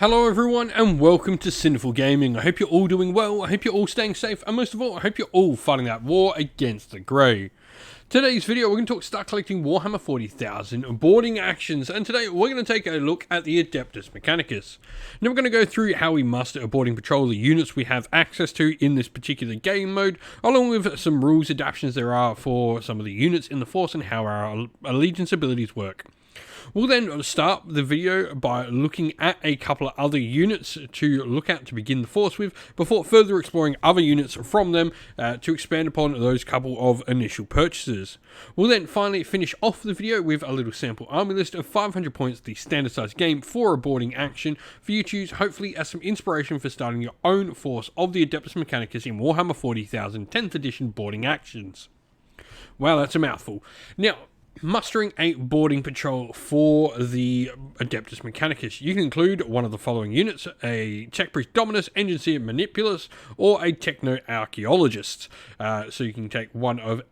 Hello everyone and welcome to Sinful Gaming. I hope you're all doing well, I hope you're all staying safe, and most of all, I hope you're all fighting that war against the grey. Today's video, we're going to start collecting Warhammer 40,000 boarding actions, and today we're going to take a look at the Adeptus Mechanicus. Now we're going to go through how we muster a boarding patrol, the units we have access to in this particular game mode, along with some rules adaptations there are for some of the units in the force and how our allegiance abilities work. We'll then start the video by looking at a couple of other units to look at to begin the force with, before further exploring other units from them to expand upon those couple of initial purchases. We'll then finally finish off the video with a little sample army list of 500 points, the standard size game for a boarding action for you to use, hopefully as some inspiration for starting your own force of the Adeptus Mechanicus in Warhammer 40,000 10th edition boarding actions. Well, that's a mouthful. Now, mustering a boarding patrol for the Adeptus Mechanicus. You can include one of the following units: a Tech Priest Dominus, Engineer Manipulus, or a Techno Archaeologist. So you can take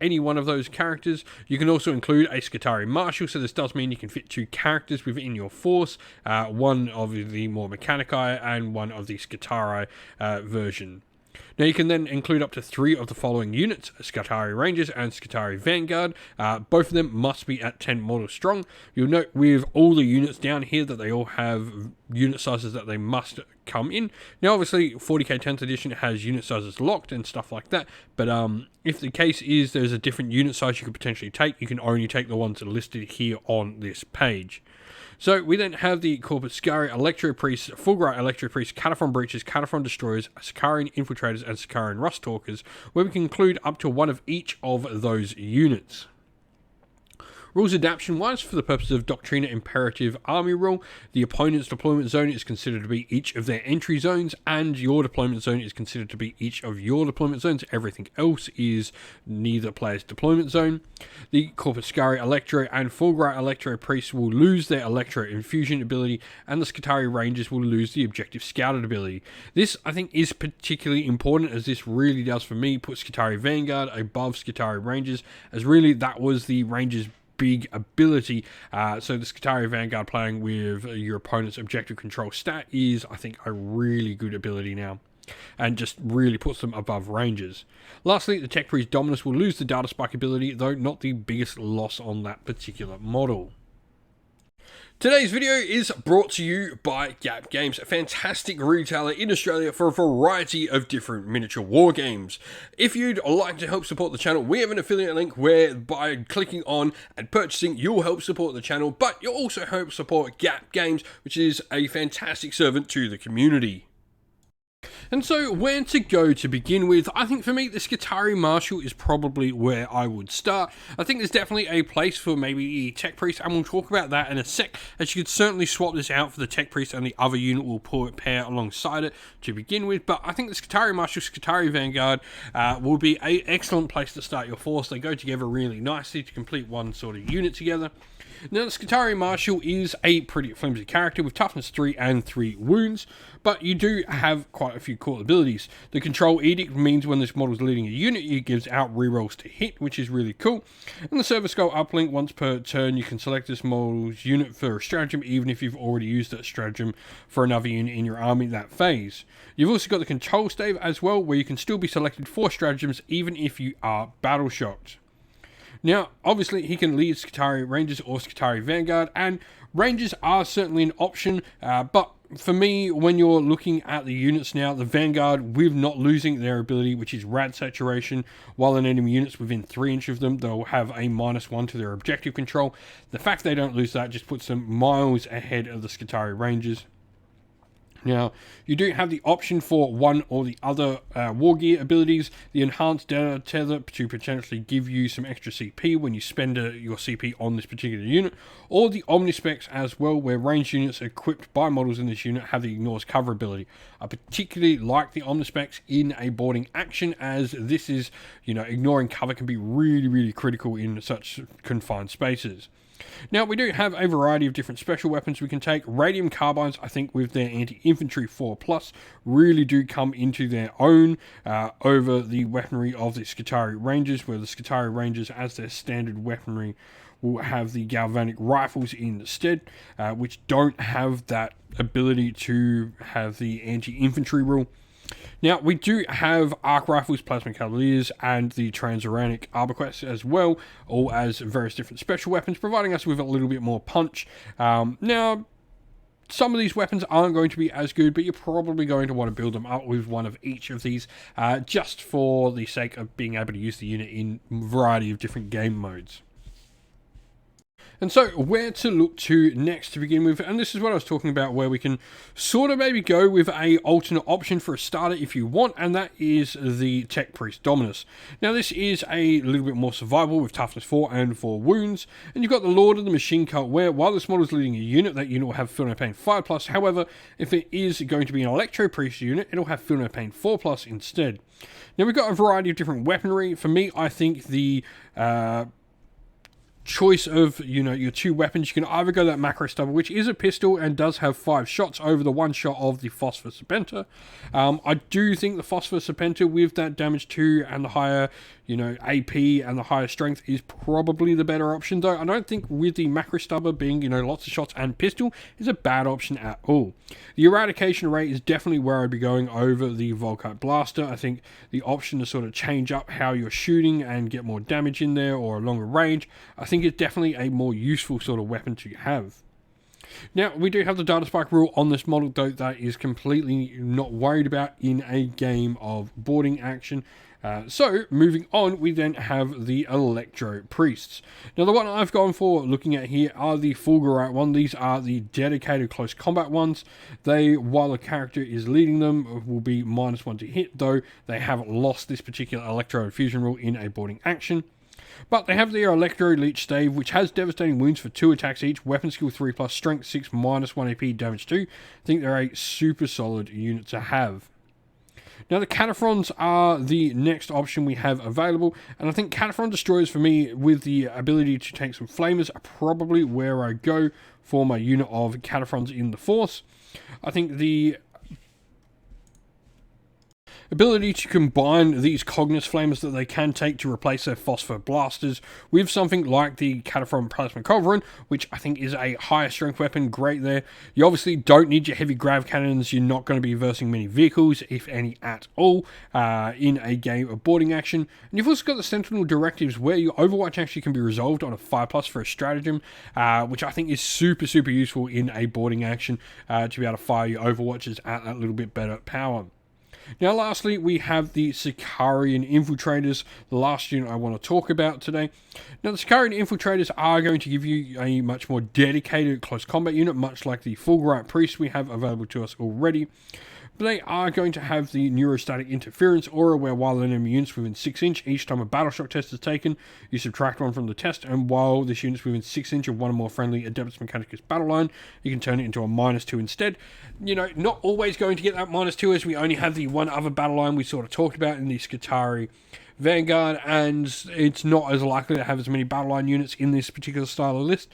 any one of those characters. You can also include a Katari Marshal, so this does mean you can fit two characters within your force, one of the more Mechanici and one of the Katari version. Now you can then include up to 3 of the following units: Katari Rangers and Katari Vanguard. Both of them must be at 10 models strong. You'll note with all the units down here that they all have unit sizes that they must come in. Now obviously 40k 10th edition has unit sizes locked and stuff like that, but if the case is there's a different unit size you could potentially take, you can only take the ones that are listed here on this page. So we then have the Corpuscari Electro Priests, Fulgurite Electro Priests, Cataphrone Breachers, Cataphrone Destroyers, Sicarian Infiltrators, and Sicarian Rust Talkers, where we can include up to one of each of those units. Rules adaptation wise, for the purpose of Doctrina Imperative Army Rule, the opponent's deployment zone is considered to be each of their entry zones, and your deployment zone is considered to be each of your deployment zones. Everything else is neither player's deployment zone. The Corpuscari Electro and Fulgurite Electro Priests will lose their Electro Infusion ability, and the Katari Rangers will lose the Objective Scouted ability. This, I think, is particularly important, as this really does, for me, put Katari Vanguard above Katari Rangers, as really that was the Rangers' big ability. So the Katari Vanguard playing with your opponent's objective control stat is, I think, a really good ability now, and just really puts them above Rangers. Lastly, the Tech Priest Dominus will lose the Data Spike ability, though not the biggest loss on that particular model. Today's video is brought to you by Gap Games, a fantastic retailer in Australia for a variety of different miniature war games. If you'd like to help support the channel, we have an affiliate link where by clicking on and purchasing, you'll help support the channel, but you'll also help support Gap Games, which is a fantastic servant to the community. And so, where to go to begin with? I think for me, the Katari Marshal is probably where I would start. I think there's definitely a place for maybe a Tech Priest, and we'll talk about that in a sec, as you could certainly swap this out for the Tech Priest, and the other unit will pair alongside it to begin with. But I think the Katari Marshal, Katari Vanguard will be an excellent place to start your force. They go together really nicely to complete one sort of unit together. Now, the Katari Marshal is a pretty flimsy character with toughness 3 and 3 wounds, but you do have quite a few cool abilities. The Control Edict means when this model is leading a unit, it gives out rerolls to hit, which is really cool. And the Service Goal Uplink, once per turn, you can select this model's unit for a stratagem, even if you've already used that stratagem for another unit in your army that phase. You've also got the Control Stave as well, where you can still be selected for stratagems, even if you are battle shocked. Now, obviously, he can lead Katari Rangers or Katari Vanguard, and Rangers are certainly an option, but for me, when you're looking at the units now, the Vanguard, with not losing their ability, which is Rad Saturation, while an enemy unit's within 3 inches of them, they'll have a -1 to their objective control. The fact they don't lose that just puts them miles ahead of the Katari Rangers. Now, you do have the option for one or the other war gear abilities. The Enhanced Data Tether to potentially give you some extra CP when you spend your CP on this particular unit, or the Omnispecs as well, where ranged units equipped by models in this unit have the Ignores Cover ability. I particularly like the Omnispecs in a boarding action, as this is, ignoring cover can be really, really critical in such confined spaces. Now, we do have a variety of different special weapons we can take. Radium Carbines, I think, with their Anti-Infantry 4+, really do come into their own over the weaponry of the Katari Rangers, where the Katari Rangers, as their standard weaponry, will have the galvanic rifles instead, which don't have that ability to have the anti-infantry rule. Now, we do have arc rifles, plasma cavaliers, and the transuranic arborquests as well, all as various different special weapons, providing us with a little bit more punch. Now, some of these weapons aren't going to be as good, but you're probably going to want to build them up with one of each of these, just for the sake of being able to use the unit in a variety of different game modes. And so, where to look to next to begin with, and this is what I was talking about, where we can sort of maybe go with a alternate option for a starter if you want, and that is the Tech Priest Dominus. Now, this is a little bit more survival with toughness 4 and 4 wounds, and you've got the Lord of the Machine Cult, where while this model is leading a unit, that unit will have Feel No Pain 5+, however, if it is going to be an Electro Priest unit, it'll have Feel No Pain 4+ instead. Now, we've got a variety of different weaponry. For me, I think the choice of, your two weapons, you can either go that macro stubber, which is a pistol and does have 5 shots over the 1 shot of the Phosphor Serpenter. I do think the Phosphor Serpenter with that damage 2 and the higher, AP and the higher strength is probably the better option, though I don't think with the macro stubber being, lots of shots and pistol is a bad option at all. The eradication rate is definitely where I'd be going over the Volkite Blaster. I think the option to sort of change up how you're shooting and get more damage in there or a longer range, I think it's definitely a more useful sort of weapon to have. Now, we do have the Data Spike rule on this model, though that is completely not worried about in a game of boarding action. So, moving on, we then have the Electro Priests. Now, the one I've gone for looking at here are the Fulgurite one. These are the dedicated close combat ones. They, while the character is leading them, will be -1 to hit, though they have lost this particular Electro Infusion rule in a boarding action. But they have their Electro Leech Stave, which has devastating wounds for 2 attacks each, weapon skill 3+, strength 6, -1 AP, damage 2. I think they're a super solid unit to have. Now, the Cataphrons are the next option we have available, and I think Cataphron Destroyers, for me, with the ability to take some Flamers, are probably where I go for my unit of Cataphrons in the Force. I think the ability to combine these Cognis Flamers that they can take to replace their Phosphor Blasters with something like the Cataphron Plasma Culverin, which I think is a higher strength weapon, great there. You obviously don't need your heavy grav cannons, you're not going to be versing many vehicles, if any at all, in a game of boarding action. And you've also got the Sentinel Directives, where your Overwatch actually can be resolved on a 5+ for a stratagem, which I think is super, super useful in a boarding action, to be able to fire your Overwatches at that little bit better power. Now, lastly, we have the Sicarian Infiltrators, the last unit I want to talk about today. Now, the Sicarian Infiltrators are going to give you a much more dedicated close combat unit, much like the Fulgurite Priest we have available to us already. But they are going to have the Neurostatic Interference aura, where while an enemy unit's within 6 inch, each time a battle shock test is taken, you subtract 1 from the test, and while this unit's within 6 inch of one or more friendly Adeptus Mechanicus battle line, you can turn it into a -2 instead. Not always going to get that -2, as we only have the one other battle line we sort of talked about in the Katari Vanguard, and it's not as likely to have as many battle line units in this particular style of list.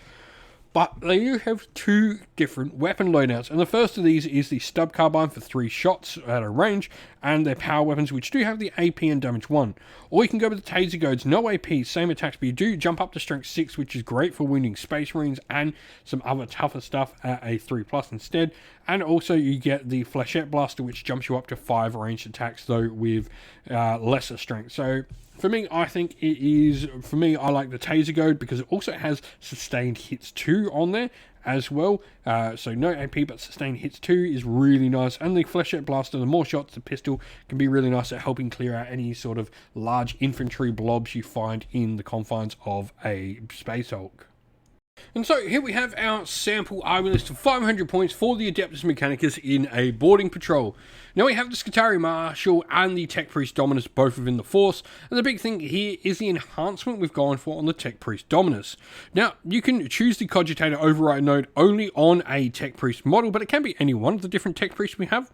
But they do have 2 different weapon loadouts, and the first of these is the Stub Carbine for 3 shots at a range, and their power weapons, which do have the AP and damage 1. Or you can go with the Taser Goads, no AP, same attacks, but you do jump up to strength 6, which is great for wounding Space Marines and some other tougher stuff at a 3+ instead. And also you get the Flechette Blaster, which jumps you up to 5 ranged attacks, though with lesser strength. So for me, I think it is, I like the Taser Goad because it also has Sustained Hits 2 on there as well. So no AP, but Sustained Hits 2 is really nice. And the Flechette Blaster, the more shots, the pistol can be really nice at helping clear out any sort of large infantry blobs you find in the confines of a Space Hulk. And so here we have our sample army list of 500 points for the Adeptus Mechanicus in a boarding patrol. Now we have the Katari Marshal and the Tech Priest Dominus both within the Force, and the big thing here is the enhancement we've gone for on the Tech Priest Dominus. Now, you can choose the Cogitator Override node only on a Tech Priest model, but it can be any one of the different Tech Priests we have.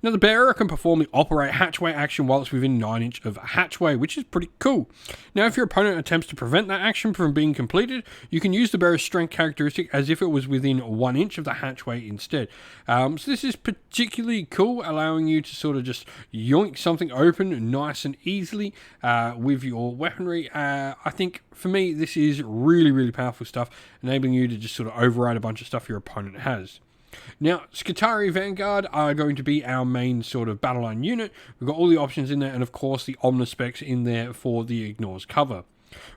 Now, the bearer can perform the Operate Hatchway action while it's within 9 inch of a hatchway, which is pretty cool. Now, if your opponent attempts to prevent that action from being completed, you can use the bearer's strength characteristic as if it was within 1 inch of the hatchway instead. So this is particularly cool, allowing you to sort of just yoink something open nice and easily with your weaponry. I think for me this is really powerful stuff, enabling you to just sort of override a bunch of stuff your opponent has. Now, Katari Vanguard are going to be our main sort of battle line unit. We've got all the options in there, and of course the Omnispecs in there for the Ignores cover.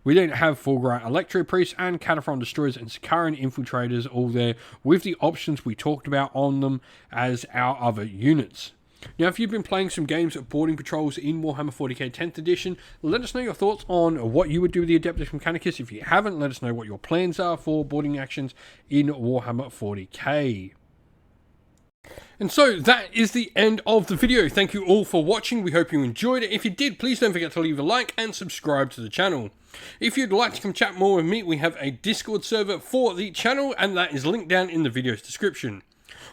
We then have Fulgurite Electro Priests and Katari Destroyers and Sakaran Infiltrators all there with the options we talked about on them as our other units. Now, if you've been playing some games of boarding patrols in Warhammer 40k 10th edition, let us know your thoughts on what you would do with the Adeptus Mechanicus. If you haven't, let us know what your plans are for boarding actions in Warhammer 40k. And so that is the end of the video. Thank you all for watching. We hope you enjoyed it. If you did, please don't forget to leave a like and subscribe to the channel. If you'd like to come chat more with me, we have a Discord server for the channel, and that is linked down in the video's description.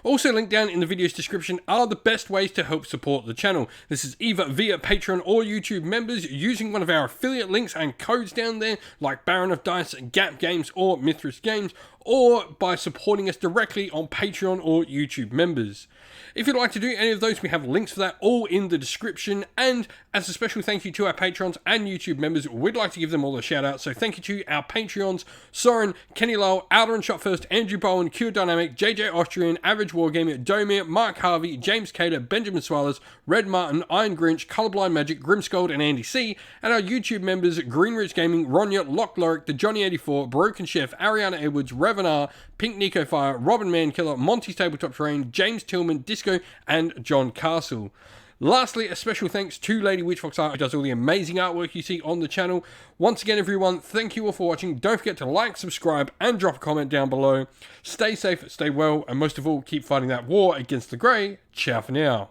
Also linked down in the video's description are the best ways to help support the channel. This is either via Patreon or YouTube members using one of our affiliate links and codes down there, like Baron of Dice, Gap Games or Mithras Games, or by supporting us directly on Patreon or YouTube members. If you'd like to do any of those, we have links for that all in the description. And as a special thank you to our Patrons and YouTube members, we'd like to give them all a shout out. So thank you to our Patreons: Soren, Kenny Lowell, Outer and Shot First, Andrew Bowen, Q Dynamic, JJ Austrian, Average Wargamer, Domir, Mark Harvey, James Cater, Benjamin Swallows, Red Martin, Iron Grinch, Colorblind Magic, Grimscold and Andy C. And our YouTube members: Greenrich Gaming, Ronya, Lock Lorick, The Johnny84, Broken Chef, Ariana Edwards, Revenar, Pink Nico Fire, Robin Mankiller, Monty's Tabletop Terrain, James Tillman, Disco, and John Castle. Lastly, a special thanks to Lady Witchfox Art, who does all the amazing artwork you see on the channel. Once again, everyone, thank you all for watching. Don't forget to like, subscribe, and drop a comment down below. Stay safe, stay well, and most of all, keep fighting that war against the Grey. Ciao for now.